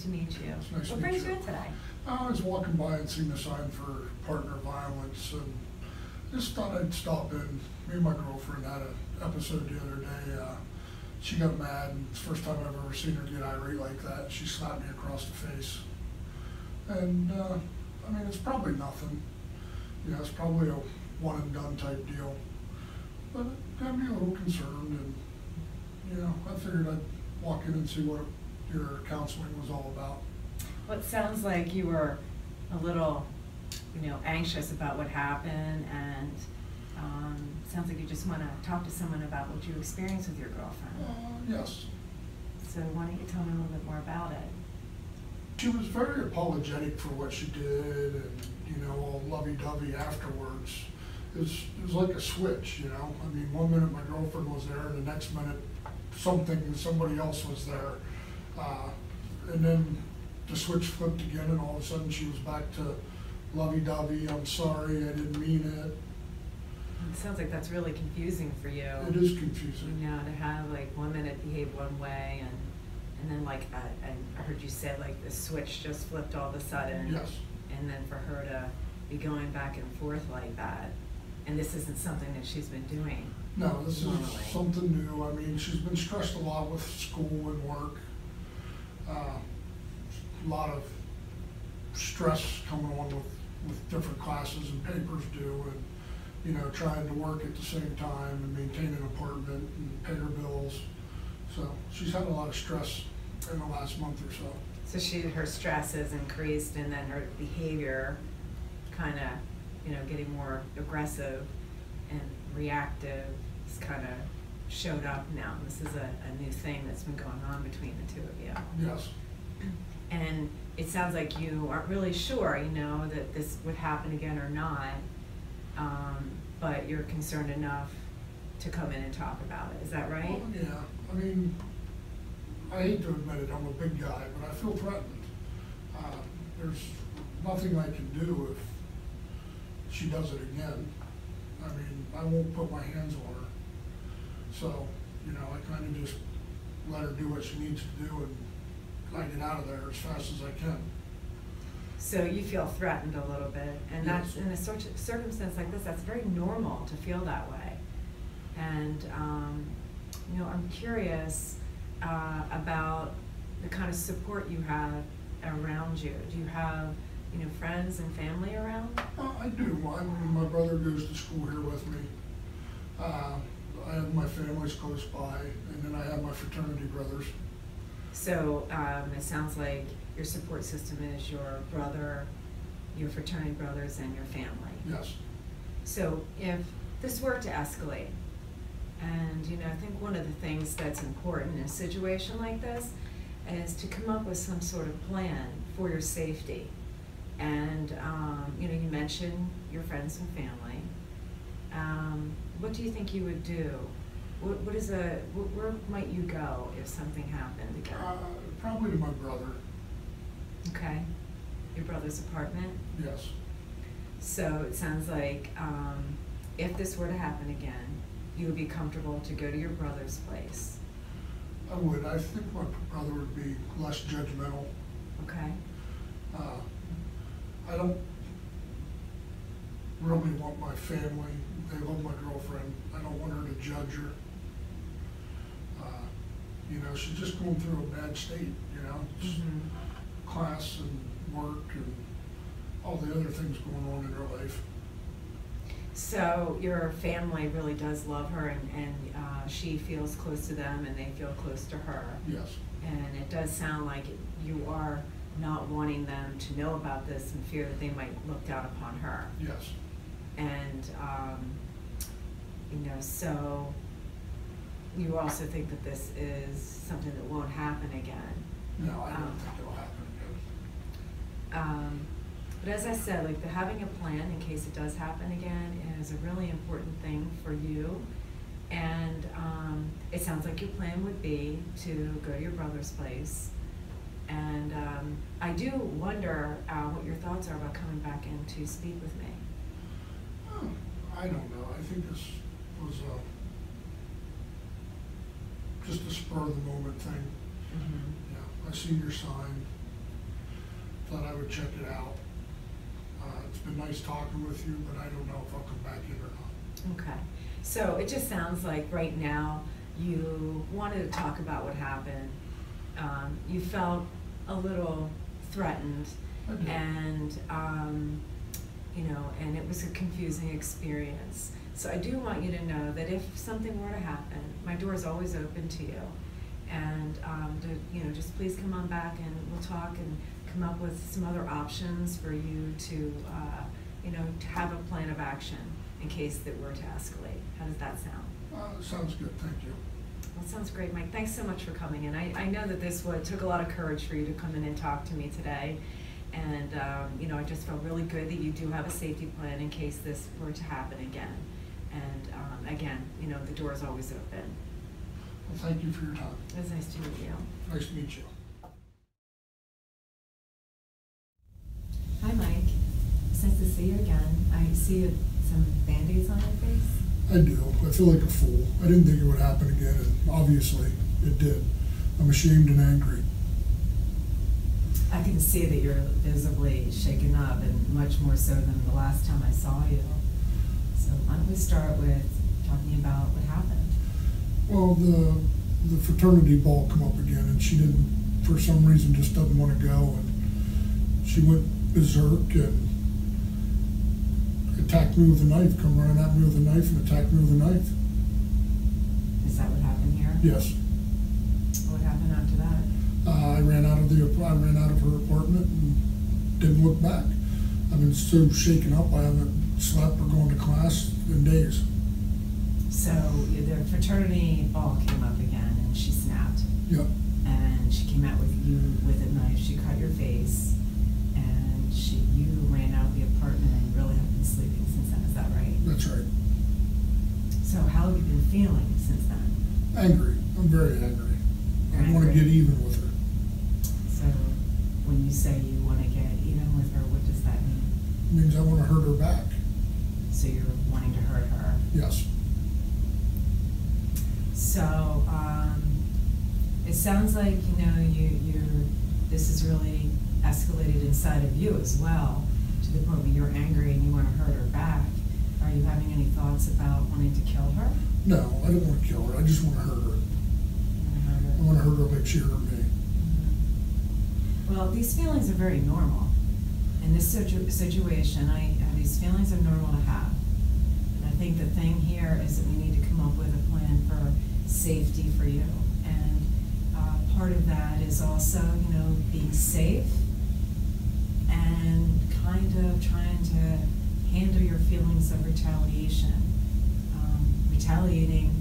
to meet you. It's nice What to meet brings you. you in today? I was walking by and seen the sign for partner violence, and just thought I'd stop in. Me and my girlfriend had an episode the other day. She got mad, and it's the first time I've ever seen her get irate like that. She slapped me across the face. And, I mean, it's probably nothing. You know, it's probably a one and done type deal. But it got me a little concerned, and, you know, I figured I'd walk in and see what your counseling was all about. Well, it sounds like you were a little, anxious about what happened, and sounds like you just want to talk to someone about what you experienced with your girlfriend. Yes. So why don't you tell me a little bit more about it? She was very apologetic for what she did, and, all lovey-dovey afterwards. It was like a switch, I mean, one minute my girlfriend was there, and the next minute somebody else was there. And then the switch flipped again, and all of a sudden she was back to lovey-dovey. I'm sorry, I didn't mean it. It sounds like that's really confusing for you. It is confusing. To have like 1 minute behave one way, and then like I heard you say like the switch just flipped all of a sudden. Yes. And then for her to be going back and forth like that, and this isn't something that she's been doing. No, this normally. is something new. I mean, she's been stressed a lot with school and work. A lot of stress coming on with different classes and papers due, and trying to work at the same time and maintain an apartment and pay her bills. So she's had a lot of stress in the last month or so. So her stress has increased, and then her behavior kind of, getting more aggressive and reactive has kind of showed up now. This is a new thing that's been going on between the two of you. Yes. And it sounds like you aren't really sure, that this would happen again or not, but you're concerned enough to come in and talk about it. Is that right? Well, yeah. I mean, I hate to admit it, I'm a big guy, but I feel threatened. There's nothing I can do if she does it again. I mean, I won't put my hands on her. So, I kind of just let her do what she needs to do, and I get out of there as fast as I can. So you feel threatened a little bit, and Yes. that's in a circumstance like this, that's very normal to feel that way. And, I'm curious about the kind of support you have around you. Do you have, friends and family around? I do. My brother goes to school here with me. I have my family's close by, and then I have my fraternity brothers. So it sounds like your support system is your brother, your fraternity brothers, and your family. Yes. So if this were to escalate, and I think one of the things that's important in a situation like this is to come up with some sort of plan for your safety. And you mentioned your friends and family. What do you think you would do? Where might you go if something happened again? Probably to my brother. Okay. Your brother's apartment? Yes. So it sounds like if this were to happen again, you would be comfortable to go to your brother's place. I would. I think my brother would be less judgmental. Okay. I don't really want my family. They love my girlfriend. I don't want her to judge her. She's just going through a bad state, just class and work and all the other things going on in her life. So your family really does love her, and she feels close to them, and they feel close to her. Yes. And it does sound like you are not wanting them to know about this and fear that they might look down upon her. Yes. And, so you also think that this is something that won't happen again. No, I don't think it'll happen again. But as I said, like having a plan in case it does happen again is a really important thing for you. And it sounds like your plan would be to go to your brother's place. And I do wonder what your thoughts are about coming back in to speak with me. Oh, I don't know. I think this was just a spur of the moment thing. Mm-hmm. Yeah, I see your sign. thought I would check it out. It's been nice talking with you, but I don't know if I'll come back in or not. Okay, so it just sounds like right now you wanted to talk about what happened. You felt a little threatened, I did. and you know, and it was a confusing experience. So I do want you to know that if something were to happen, my door is always open to you. And to, you know, just please come on back and we'll talk and come up with some other options for you to, you know, to have a plan of action in case that were to escalate. How does that sound? Sounds good, thank you. Well, sounds great, Mike. Thanks so much for coming in. I know that this took a lot of courage for you to come in and talk to me today. And, you know, I just felt really good that you do have a safety plan in case this were to happen again. And again, you know, the door is always open. Well, thank you for your time. It was nice to meet you. Nice to meet you. Hi, Mike. It's nice to see you again. I see some Band-Aids on your face. I do. I feel like a fool. I didn't think it would happen again, and obviously it did. I'm ashamed and angry. I can see that you're visibly shaken up, and much more so than the last time I saw you. So why don't we start with talking about what happened? Well, the fraternity ball come up again, and she didn't, for some reason, just doesn't want to go, and she went berserk and attacked me with a knife, come running at me with a knife and attacked me with a knife. Is that what happened here? Yes. What happened after that? I ran out of her apartment and didn't look back. I've been so shaken up, I haven't slept or gone to class in days. So the fraternity ball came up again, and she snapped. Yep. And she came out with you with a knife. She cut your face, and you ran out of the apartment, and you really have been sleeping since then. Is that right? That's right. So how have you been feeling since then? Angry. I'm very angry. You're I want to angry? get even with her. So when you say you want to get even with her, what does that mean? It means I want to hurt her back. So you're wanting to hurt her. Yes. So it sounds like, you know, this is really escalated inside of you as well, to the point where you're angry and you want to hurt her back. Are you having any thoughts about wanting to kill her? No, I don't want to kill her. I just want to hurt her. I want to hurt her like she hurt me. Mm-hmm. Well, these feelings are very normal. In this situation, these feelings are normal to have. And I think the thing here is that we need to come up with a plan for safety for you. And part of that is also, you know, being safe and kind of trying to handle your feelings of retaliation. Retaliating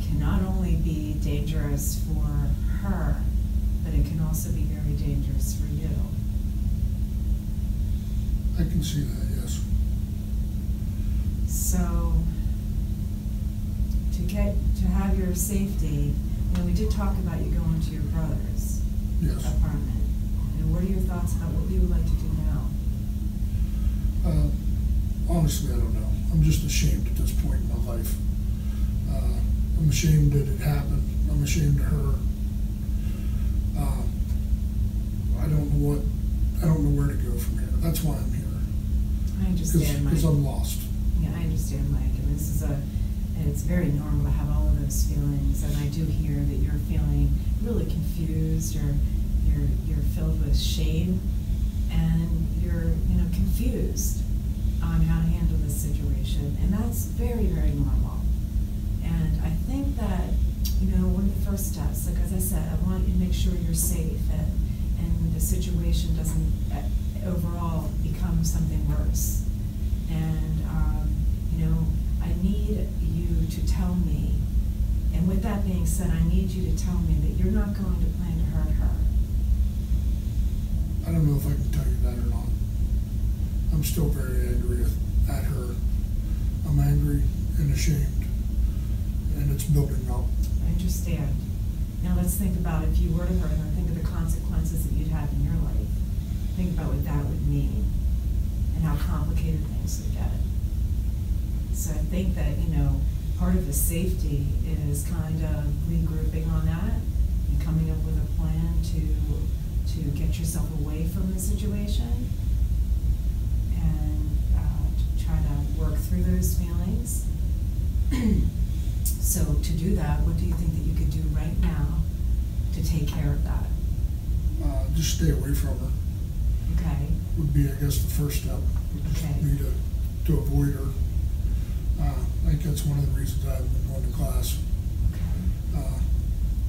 can not only be dangerous for her, but it can also be very dangerous for you. I can see that, yes. So, to have your safety, you know, we did talk about you going to your brother's Yes. apartment. And what are your thoughts about what you would like to do now? Honestly, I don't know. I'm just ashamed at this point in my life. I'm ashamed that it happened. I'm ashamed of her. I don't know where to go from here. That's why I'm here. I understand, Mike. Because I'm lost. Yeah, I understand, Mike. And it's very normal to have all of those feelings. And I do hear that you're feeling really confused, or you're filled with shame, and you're, you know, confused on how to handle this situation. And that's very, very normal. And I think that, you know, one of the first steps, like as I said, I want you to make sure you're safe and the situation doesn't overall become something worse. And, you know, I need you to tell me, and with that being said, I need you to tell me that you're not going to plan to hurt her. I don't know if I can tell you that or not. I'm still very angry at her. I'm angry and ashamed, and it's building up. I understand. Now let's think about if you were to hurt her, think of the consequences that you'd have in your life. Think about what that would mean and how complicated things would get. So I think that, you know, part of the safety is kind of regrouping on that and coming up with a plan to to get yourself away from the situation and to try to work through those feelings. So to do that, what do you think that you could do right now to take care of that? Just stay away from her. Okay. Would be, I guess, the first step. Would just Okay. be to avoid her. I think that's one of the reasons I haven't been going to class. Okay.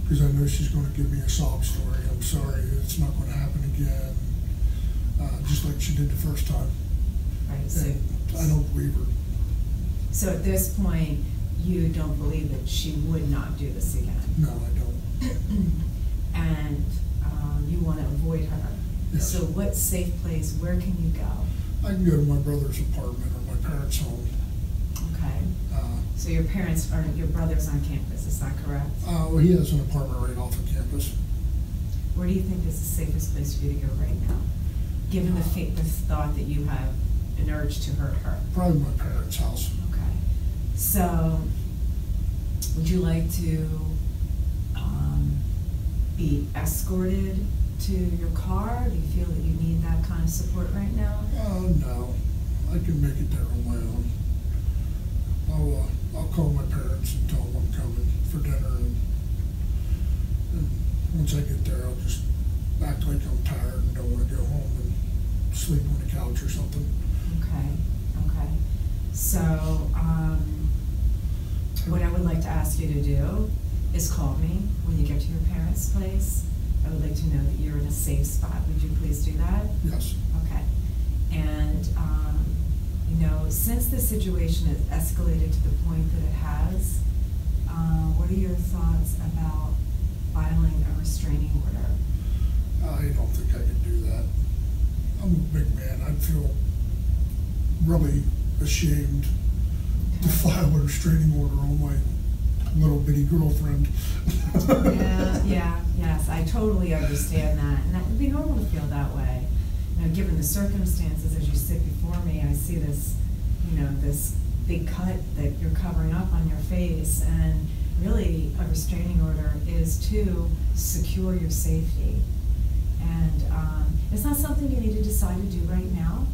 Because I know she's going to give me a sob story. I'm sorry, it's not going to happen again. Just like she did the first time. Right. So, And I don't believe her. so at this point, you don't believe that she would not do this again? No, I don't. And you want to avoid her. Yes. So what safe place, where can you go? I can go to my brother's apartment or my parents' home. Okay. So your parents aren't, your brother's on campus, is that correct? Well, he has an apartment right off of campus. Where do you think is the safest place for you to go right now? Given the thought that you have an urge to hurt her. Probably my parents' house. Okay. So, would you like to be escorted to your car? Do you feel that you need that kind of support right now? No, I can make it there on my own. I'll call my parents and tell them I'm coming for dinner, and once I get there, I'll just act like I'm tired and don't want to go home and sleep on the couch or something. Okay, okay. So, what I would like to ask you to do is call me when you get to your parents' place. I would like to know that you're in a safe spot. Would you please do that? Yes. Okay. And, you know, since the situation has escalated to the point that it has, what are your thoughts about filing a restraining order? I don't think I could do that. I'm a big man. I'd feel really ashamed to file a restraining order on my little bitty girlfriend. Yes, I totally understand that, and that would be normal to feel that way. You know, given the circumstances, as you sit before me, I see this, you know, this big cut that you're covering up on your face, and really a restraining order is to secure your safety. And it's not something you need to decide to do right now,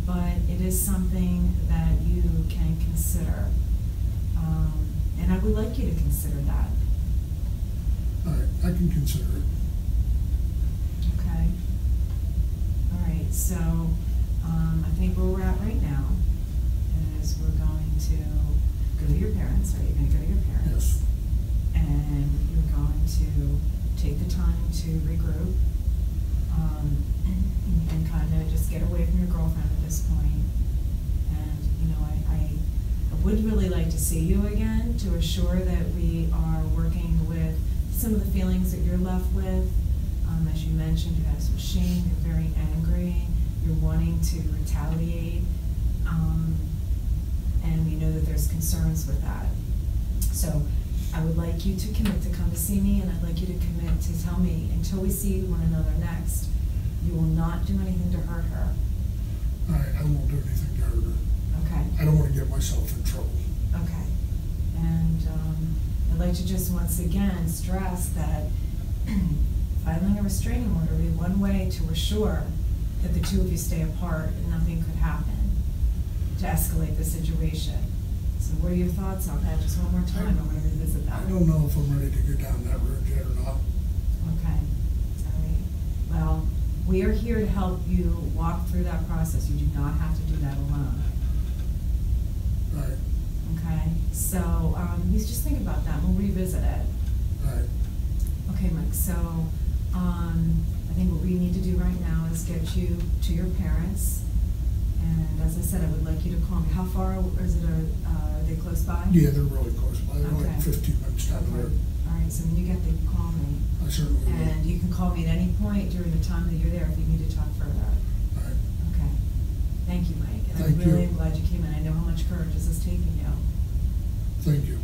but it is something that you can consider. And I would like you to consider that. All right, I can consider it. Okay. All right, so I think where we're at right now is we're going to go to your parents, right? You're going to go to your parents. Yes. And you're going to take the time to regroup and kind of just get away from your girlfriend at this point. And, you know, I would really like to see you again to assure that we are working with some of the feelings that you're left with. As you mentioned, you have some shame, you're very angry, you're wanting to retaliate, and we know that there's concerns with that. So I would like you to commit to come to see me, and I'd like you to commit to tell me until we see one another next, you will not do anything to hurt her. All right, I won't do anything to hurt her. Okay. I don't want to get myself in trouble. Okay. And I'd like to just once again stress that filing a restraining order would be one way to assure that the two of you stay apart and nothing could happen to escalate the situation. So what are your thoughts on that? Just one more time, I want to revisit that. I don't know if I'm ready to go down that road yet or not. Okay. All right. Well, we are here to help you walk through that process. You do not have to do that alone. All right. Okay? So you just think about that. We'll revisit it. All right. Okay, Mike, so I think what we need to do right now is get you to your parents. And as I said, I would like you to call me. How far is it? Are they close by? Yeah, they're really close by. They're Okay. like 15 minutes down the road. All right, so when you get there, you call me. I certainly will. And you can call me at any point during the time that you're there if you need to talk further. All right. Okay. Thank you, Mike. And Thank I really you. am glad you came in. I know how much courage this is taking you. Thank you.